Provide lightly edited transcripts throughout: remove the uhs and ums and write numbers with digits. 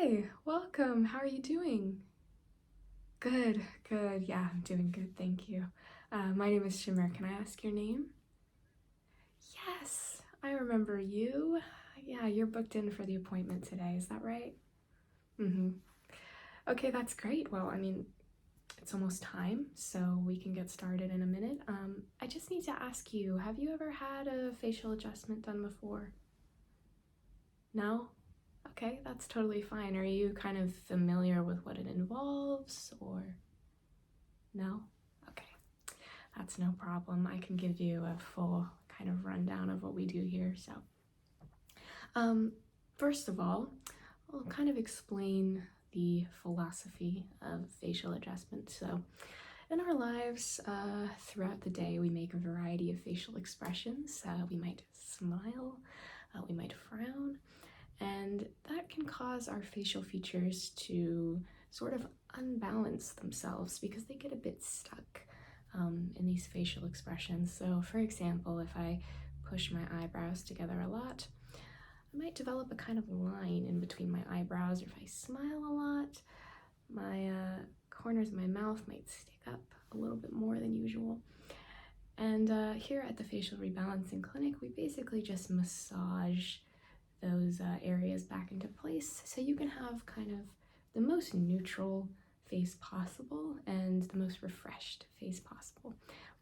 Hi, welcome. How are you doing? Good, good. Yeah, I'm doing good, thank you. My name is Shimmer. Can I ask your name? Yes, I remember you. Yeah, you're booked in for the appointment today, is that right? Mm-hmm. Okay, that's great. Well, it's almost time, so we can get started in a minute. I just need to ask you, have you ever had a facial adjustment done before? No? Okay, that's totally fine. Are you kind of familiar with what it involves, or no? Okay, that's no problem. I can give you a full kind of rundown of what we do here. Um, First of all, I'll kind of explain the philosophy of facial adjustment. So, in our lives, throughout the day, we make a variety of facial expressions. We might smile, we might frown, and that can cause our facial features to sort of unbalance themselves because they get a bit stuck in these facial expressions. So, for example, if I push my eyebrows together a lot, I might develop a kind of line in between my eyebrows, or if I smile a lot, my corners of my mouth might stick up a little bit more than usual. And here at the Facial Rebalancing Clinic, we basically just massage those areas back into place so you can have kind of the most neutral face possible and the most refreshed face possible.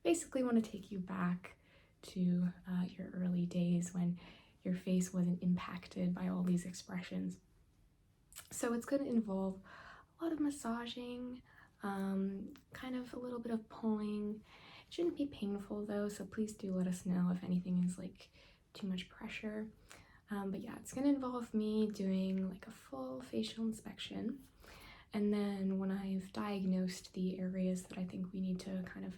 Basically want to take you back to your early days when your face wasn't impacted by all these expressions. So it's going to involve a lot of massaging, kind of a little bit of pulling. It shouldn't be painful though, so please do let us know if anything is like too much pressure. But yeah, it's gonna involve me doing like a full facial inspection. And then when I've diagnosed the areas that I think we need to kind of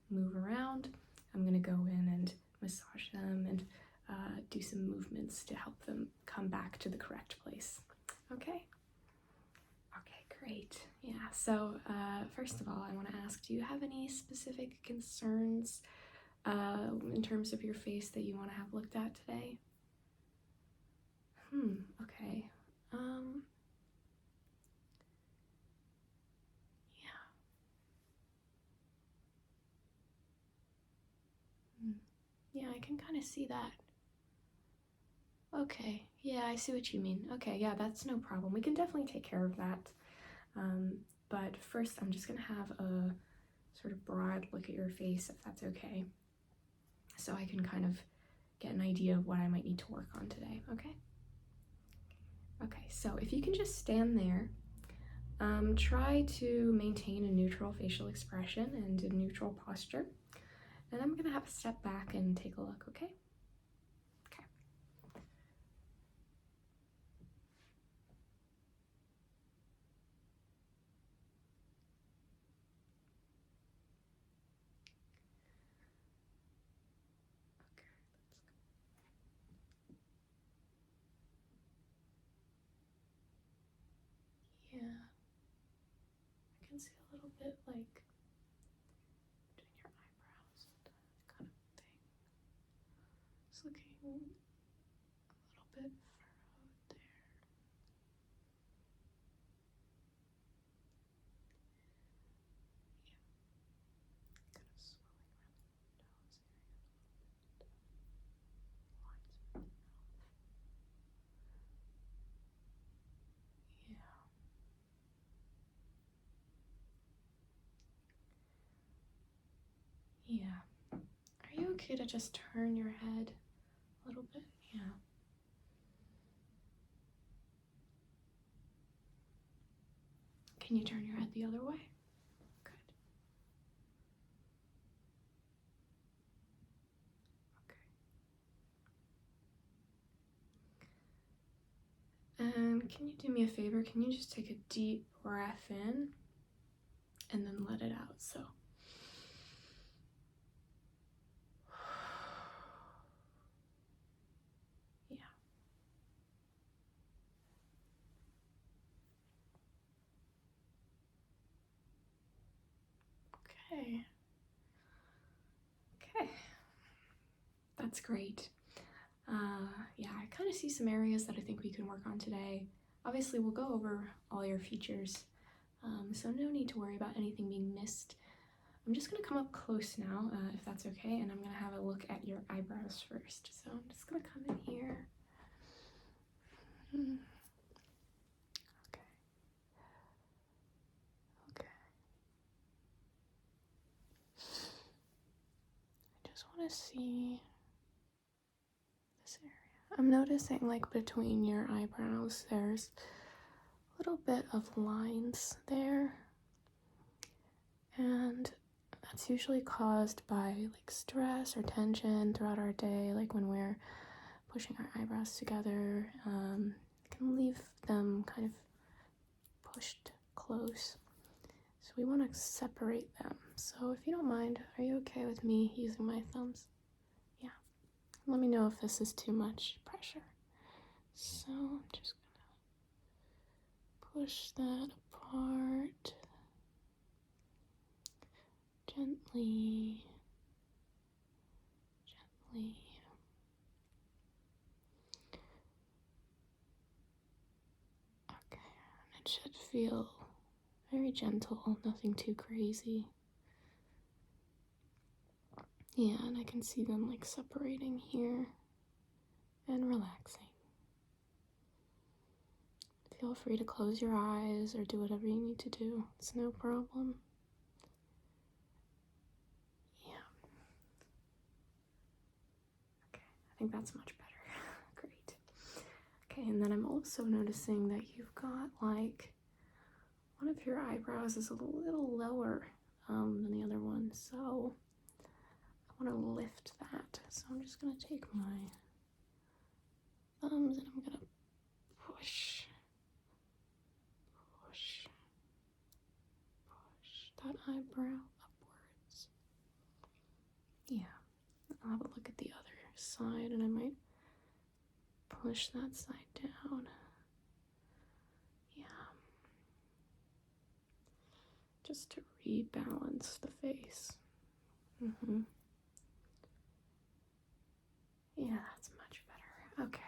move around, I'm gonna go in and massage them and do some movements to help them come back to the correct place. Okay? Okay, great. Yeah, so first of all, I wanna ask, do you have any specific concerns in terms of your face that you wanna have looked at today? Okay. Yeah. Yeah, I can kind of see that. Okay. Yeah, I see what you mean. Okay, yeah, that's no problem. We can definitely take care of that. But first, I'm just gonna have a sort of broad look at your face, if that's okay, so I can kind of get an idea of what I might need to work on today, okay? Okay, so if you can just stand there, try to maintain a neutral facial expression and a neutral posture. And I'm gonna have to step back and take a look, okay? Okay. Yeah, I can see a little bit like between your eyebrows and that kind of thing. It's looking a little bit furrowed there. Yeah, kind of swelling around the nose area, lines around the mouth. Yeah. Yeah. Are you okay to just turn your head a little bit? Yeah. Can you turn your head the other way? Good. Okay. And can you do me a favor? Can you just take a deep breath in and then let it out? So. Yeah. Okay. Okay. That's great. Yeah, I kind of see some areas that I think we can work on today. obviously we'll go over all your features, so no need to worry about anything being missed. I'm just gonna come up close now, if that's okay, and I'm gonna have a look at your eyebrows first. So I'm just gonna come in here. Okay. Okay. I just want to see this area. I'm noticing like between your eyebrows, there's a little bit of lines there, and that's usually caused by like stress or tension throughout our day, like when we're pushing our eyebrows together. It can leave them kind of pushed close, so we want to separate them. So if you don't mind, are you okay with me using my thumbs? Yeah, let me know if this is too much pressure. So I'm just gonna push that apart gently, gently. Okay, and it should feel very gentle, nothing too crazy. Yeah, and I can see them like separating here and relaxing. Feel free to close your eyes or do whatever you need to do. It's no problem. Yeah. Okay, I think that's much better. Great. Okay, and then I'm also noticing that you've got like one of your eyebrows is a little lower than the other one, so I want to lift that. So I'm just going to take my thumbs and I'm going to push that eyebrow upwards. Yeah, I'll have a look at the other side and I might push that side down. Yeah, just to rebalance the face. Yeah, that's much better. Okay.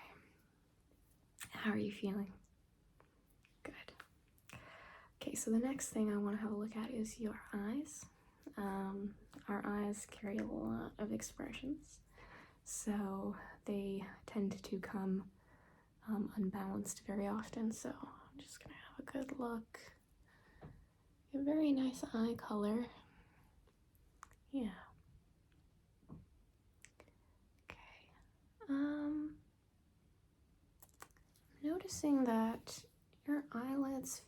How are you feeling? Good. Okay, so the next thing I want to have a look at is your eyes. Our eyes carry a lot of expressions, so they tend to come unbalanced very often. So I'm just gonna have a good look. A very nice eye color. Yeah. Okay. I'm noticing that your eyelids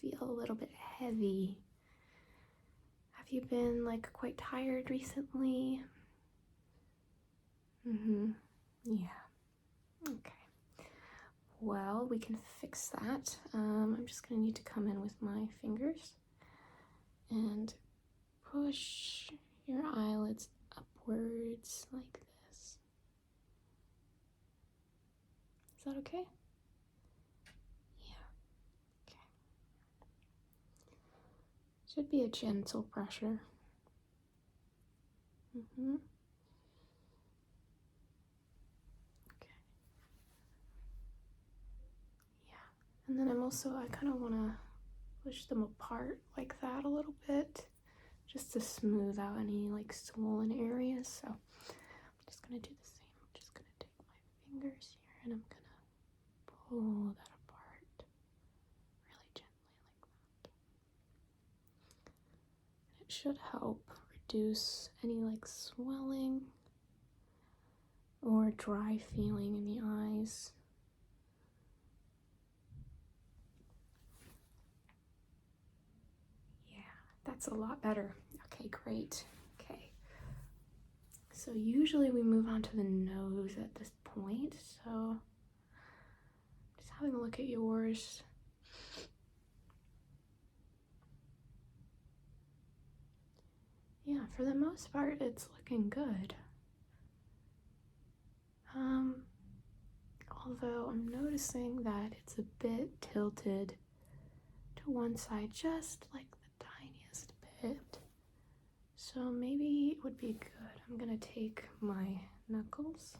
feel a little bit heavy. Have you been like quite tired recently? Yeah. Okay. Well, we can fix that. I'm just gonna need to come in with my fingers and push your eyelids upwards like this. Is that okay? Yeah. Okay. Should be a gentle pressure. Okay. Yeah. And then I kind of want to push them apart like that a little bit, just to smooth out any like swollen areas. So I'm just gonna do the same. I'm just gonna take my fingers here and I'm gonna pull that apart really gently like that. And it should help reduce any like swelling or dry feeling in the eyes. Yeah, that's a lot better. Okay, great. Okay. So usually we move on to the nose at this point. So just having a look at yours. Yeah, for the most part, it's looking good. Although I'm noticing that it's a bit tilted to one side, just like the tiniest bit. So maybe it would be good. I'm gonna take my knuckles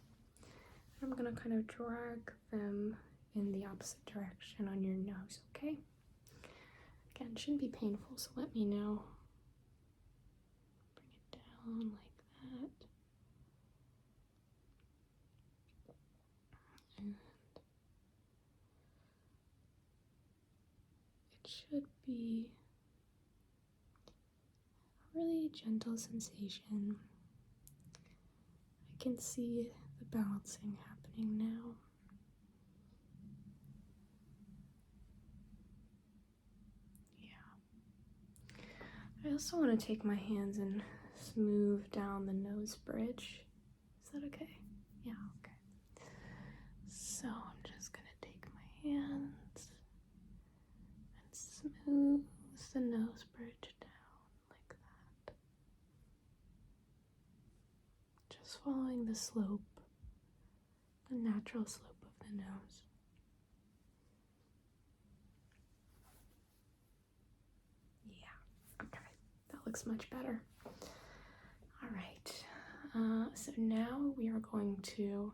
and I'm gonna kind of drag them in the opposite direction on your nose, okay? Again, it shouldn't be painful, so let me know. Bring it down like that. And it should be a really gentle sensation. I can see the balancing happening now. I also want to take my hands and smooth down the nose bridge. Is that okay? Yeah, okay. So I'm just going to take my hands and smooth the nose bridge down like that. Just following the slope, the natural slope of the nose. Looks much better. All right, so now we are going to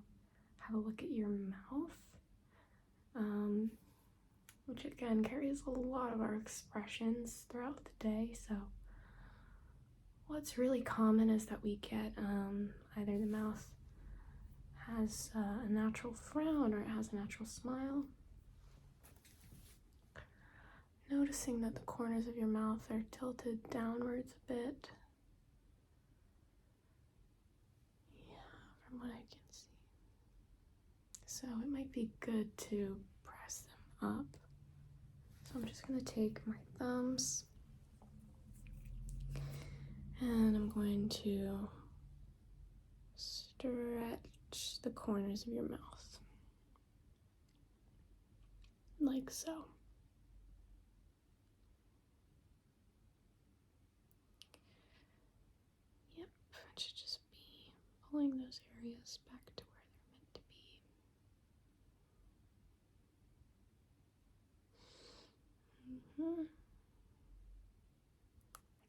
have a look at your mouth, which again carries a lot of our expressions throughout the day. So what's really common is that we get either the mouth has a natural frown or it has a natural smile. Noticing that the corners of your mouth are tilted downwards a bit. Yeah, from what I can see. So it might be good to press them up. So I'm just going to take my thumbs and I'm going to stretch the corners of your mouth. Like so. It should just be pulling those areas back to where they're meant to be.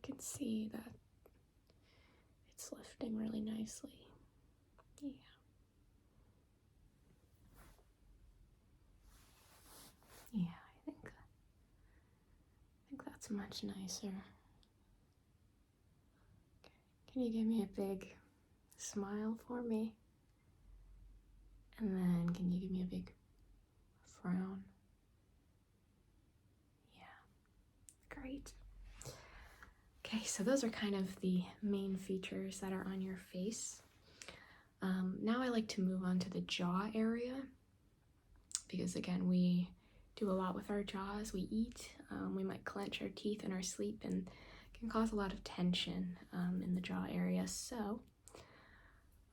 I can see that it's lifting really nicely. Yeah. Yeah, I think that's much nicer. Can you give me a big smile for me? And then can you give me a big frown? Yeah, great. Okay, so those are kind of the main features that are on your face. Now I like to move on to the jaw area because again, we do a lot with our jaws. We eat, we might clench our teeth in our sleep and can cause a lot of tension in the jaw area. So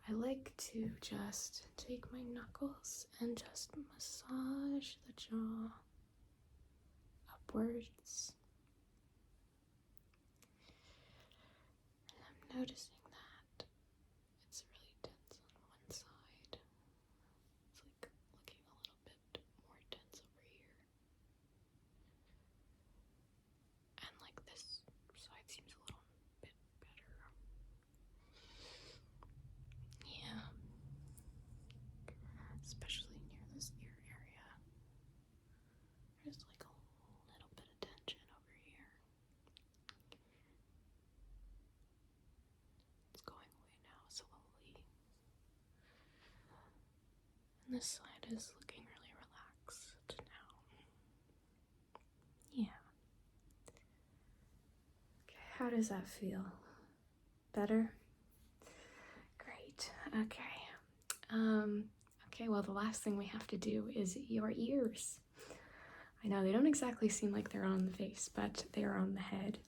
I like to just take my knuckles and just massage the jaw upwards. And I'm noticing that it's really tense on one side. It's like looking a little bit more tense over here. And like this side seems a little bit better. Yeah. Especially near this ear area. There's like a little bit of tension over here. It's going away now slowly. And this side is looking really relaxed now. Yeah. Okay, how does that feel? Better? Great. Okay. Okay, well, the last thing we have to do is your ears. I know they don't exactly seem like they're on the face, but they are on the head,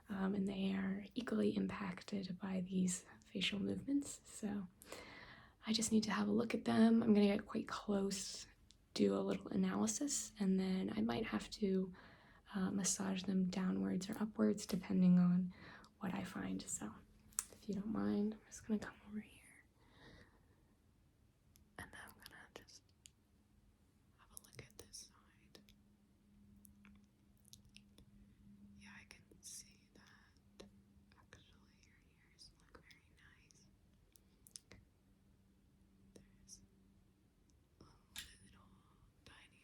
and they are equally impacted by these facial movements. So I just need to have a look at them. I'm gonna get quite close, do a little analysis, and then I might have to massage them downwards or upwards depending on what I find. So if you don't mind, I'm just gonna come over here. And then I'm gonna just have a look at this side. Yeah, I can see that actually your ears look very nice. There's a little tiny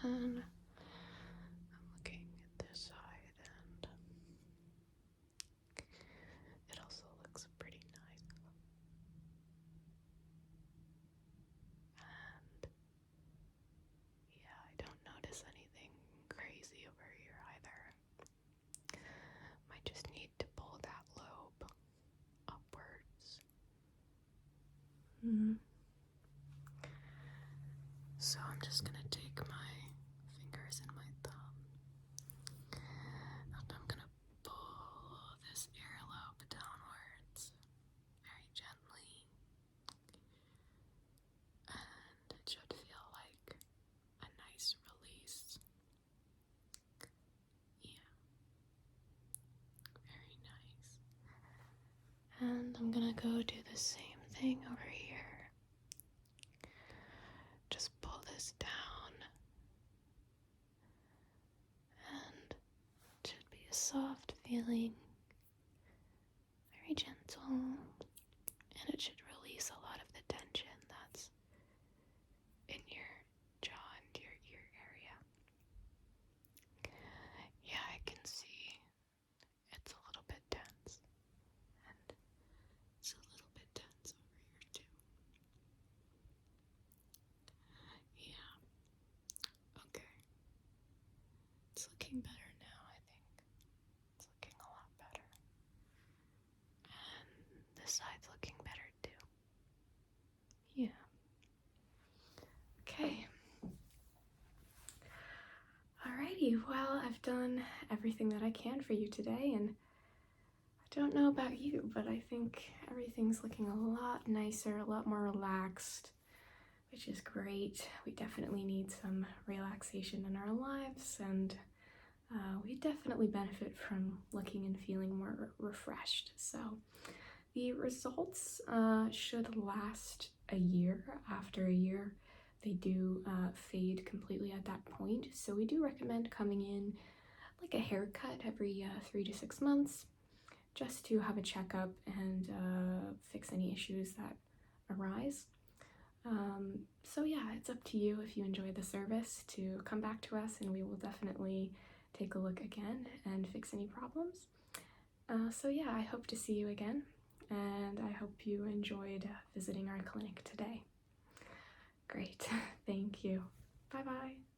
And I'm looking at this side, and it also looks pretty nice. And yeah, I don't notice anything crazy over here either. Might just need to pull that lobe upwards. So I'm just gonna take my fingers and my thumb, and I'm gonna pull this earlobe downwards very gently, and it should feel like a nice release. Yeah, very nice. And I'm gonna go do the same thing over here. Just pull this down, and it should be a soft feeling, very gentle, and it should release a lot of the tension that's in your jaw and your ear area. Yeah, I can see it's a little bit tense, and it's a little bit tense over here too. Yeah, okay. It's looking better now, I think. It's looking a lot better. And this side's looking better too. Yeah. Okay. Alrighty, well, I've done everything that I can for you today, and I don't know about you, but I think everything's looking a lot nicer, a lot more relaxed, which is great. We definitely need some relaxation in our lives, and we definitely benefit from looking and feeling more refreshed. So the results should last a year. After a year, they do fade completely at that point. So we do recommend coming in like a haircut every 3 to 6 months, just to have a checkup and fix any issues that arise. So yeah, it's up to you if you enjoy the service to come back to us, and we will definitely take a look again and fix any problems. So yeah, I hope to see you again, and I hope you enjoyed visiting our clinic today. Great, thank you. Bye-bye.